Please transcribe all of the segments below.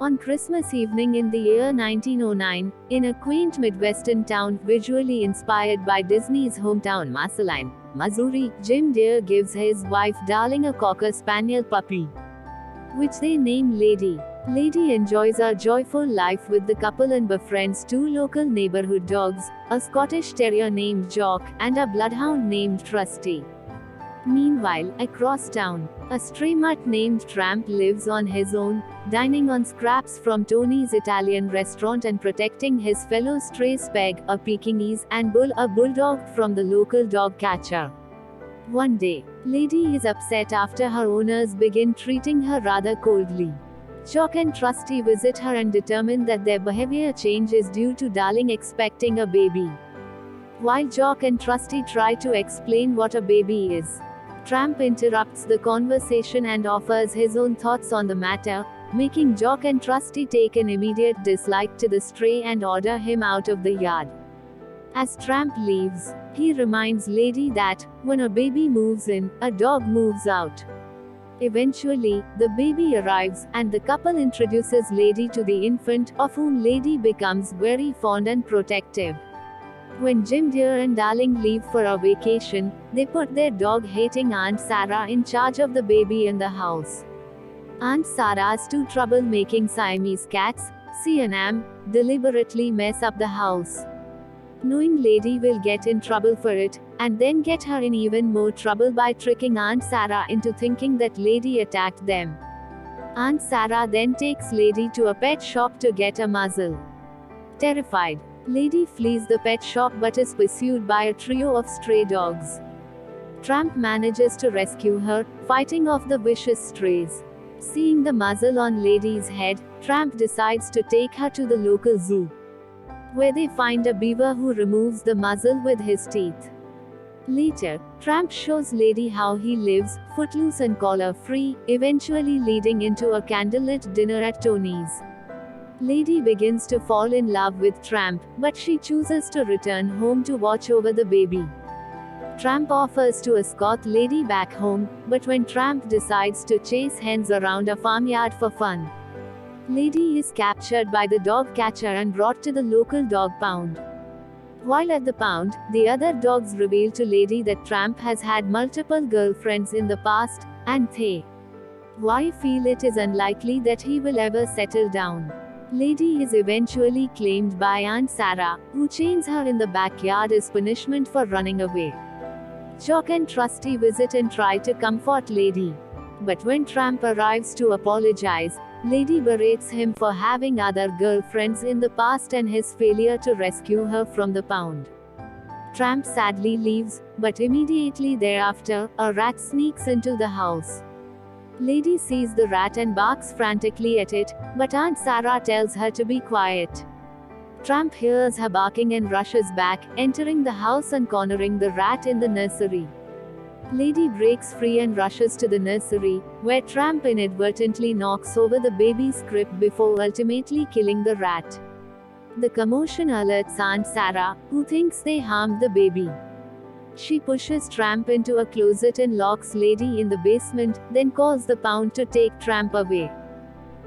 On Christmas evening in the year 1909, in a quaint Midwestern town visually inspired by Disney's hometown Massillon, Missouri, Jim Deere gives his wife Darling a Cocker Spaniel puppy, which they name Lady. Lady enjoys a joyful life with the couple and befriends two local neighborhood dogs, a Scottish Terrier named Jock, and a Bloodhound named Trusty. Meanwhile, across town, a stray mutt named Tramp lives on his own, dining on scraps from Tony's Italian restaurant and protecting his fellow strays Peg, a Pekingese, and Bull, a bulldog from the local dog catcher. One day, Lady is upset after her owners begin treating her rather coldly. Jock and Trusty visit her and determine that their behavior change is due to Darling expecting a baby. While Jock and Trusty try to explain what a baby is, Tramp interrupts the conversation and offers his own thoughts on the matter, making Jock and Trusty take an immediate dislike to the stray and order him out of the yard. As Tramp leaves, he reminds Lady that, when a baby moves in, a dog moves out. Eventually, the baby arrives, and the couple introduces Lady to the infant, of whom Lady becomes very fond and protective. When Jim Deere and Darling leave for a vacation, they put their dog-hating Aunt Sarah in charge of the baby in the house. Aunt Sarah's two trouble-making Siamese cats, C and M, deliberately mess up the house. Knowing Lady will get in trouble for it, and then get her in even more trouble by tricking Aunt Sarah into thinking that Lady attacked them. Aunt Sarah then takes Lady to a pet shop to get a muzzle. Terrified, Lady flees the pet shop but is pursued by a trio of stray dogs. Tramp manages to rescue her, fighting off the vicious strays. Seeing the muzzle on Lady's head, Tramp decides to take her to the local zoo, where they find a beaver who removes the muzzle with his teeth. Later, Tramp shows Lady how he lives, footloose and collar-free, eventually leading into a candlelit dinner at Tony's. Lady begins to fall in love with Tramp, but she chooses to return home to watch over the baby. Tramp offers to escort Lady back home, but when Tramp decides to chase hens around a farmyard for fun, Lady is captured by the dog catcher and brought to the local dog pound. While at the pound, the other dogs reveal to Lady that Tramp has had multiple girlfriends in the past, and they feel it is unlikely that he will ever settle down. Lady is eventually claimed by Aunt Sarah, who chains her in the backyard as punishment for running away. Jock and Trusty visit and try to comfort Lady. But when Tramp arrives to apologize, Lady berates him for having other girlfriends in the past and his failure to rescue her from the pound. Tramp sadly leaves, but immediately thereafter, a rat sneaks into the house. Lady sees the rat and barks frantically at it, but Aunt Sarah tells her to be quiet. Tramp hears her barking and rushes back, entering the house and cornering the rat in the nursery. Lady breaks free and rushes to the nursery, where Tramp inadvertently knocks over the baby's crib before ultimately killing the rat. The commotion alerts Aunt Sarah, who thinks they harmed the baby. She pushes Tramp into a closet and locks Lady in the basement, then calls the pound to take Tramp away.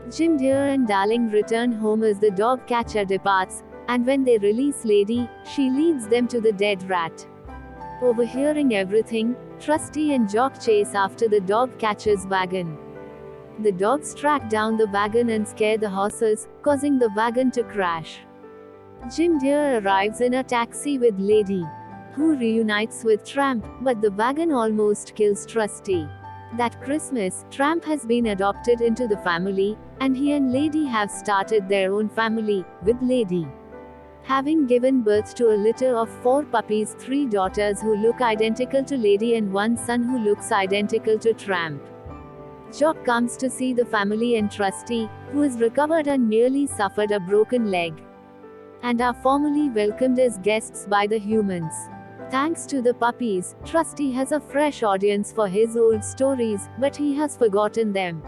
Jim Deere and Darling return home as the dog catcher departs, and when they release Lady, she leads them to the dead rat. Overhearing everything, Trusty and Jock chase after the dog catcher's wagon. The dogs track down the wagon and scare the horses, causing the wagon to crash. Jim Deere arrives in a taxi with Lady, who reunites with Tramp, but the wagon almost kills Trusty. That Christmas, Tramp has been adopted into the family, and he and Lady have started their own family, with Lady having given birth to a litter of 4 puppies, 3 daughters who look identical to Lady and 1 son who looks identical to Tramp. Jock comes to see the family and Trusty, who is recovered and merely suffered a broken leg, and are formally welcomed as guests by the humans. Thanks to the puppies, Trusty has a fresh audience for his old stories, but he has forgotten them.